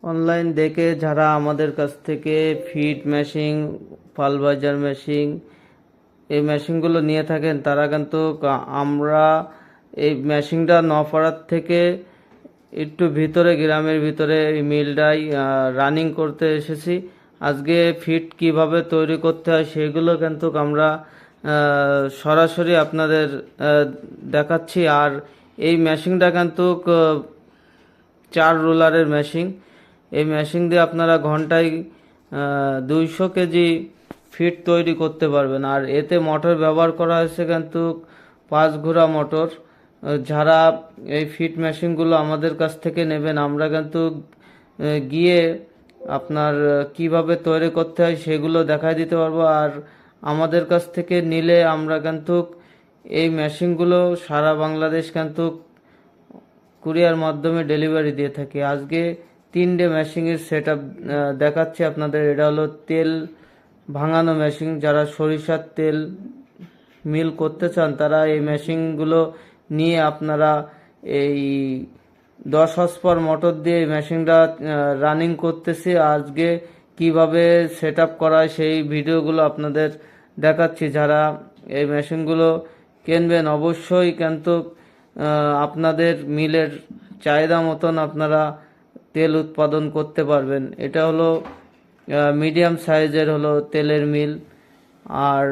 Online দেখে যারা আমাদের কাছ থেকে ফিড মেশিন, পালভাইজার মেশিন, এই মেশিনগুলো নিয়ে থাকেন, তারা কিন্তু আমরা এই মেশিনটা নপাড়ার থেকে একটু ভিতরে, গ্রামের ভিতরে এই মিলটাই রানিং করতে এসেছি। আজকে ফিড কিভাবে তৈরি করতে হয় সেগুলো কিন্তু আমরা সরাসরি আপনাদের দেখাচ্ছি। আর এই মেশিনটা কিন্তু 4 রোলারের মেশিন। এই মেশিন দিয়ে আপনারা ঘন্টায় 200 কেজি ফিড তৈরি করতে পারবেন। আর এতে মোটর ব্যবহার করা হয়েছে কিন্তু 5 ঘোড়া মোটর। যারা এই ফিড মেশিনগুলো আমাদের কাছ থেকে নেবেন, আমরা কিন্তু গিয়ে আপনার কিভাবে তৈরি করতে হয় সেগুলো দেখাই দিতে পারবো। আর আমাদের কাছ থেকে নিলে আমরা কিন্তু এই মেশিনগুলো সারা বাংলাদেশ কিন্তু কুরিয়ার মাধ্যমে ডেলিভারি দিয়ে থাকি। আজকে 3টে মেশিনের সেট আপ দেখাচ্ছি আপনাদের। এটা হলো তেল ভাঙানো মেশিন। যারা সরিষার তেল মিল করতে চান তারা এই মেশিনগুলো নিয়ে আপনারা এই 10 হর্স মোটর দিয়ে এই মেশিনটা রানিং করতেছি। আজকে কিভাবে সেট আপ করা হয় সেই ভিডিওগুলো আপনাদের দেখাচ্ছি। যারা এই মেশিনগুলো কিনবেন অবশ্যই কিন্তু আপনাদের মিলের চাহিদা মতন আপনারা তেল উৎপাদন করতে পারবেন। এটা হলো মিডিয়াম সাইজের হলো তেলের মিল। আর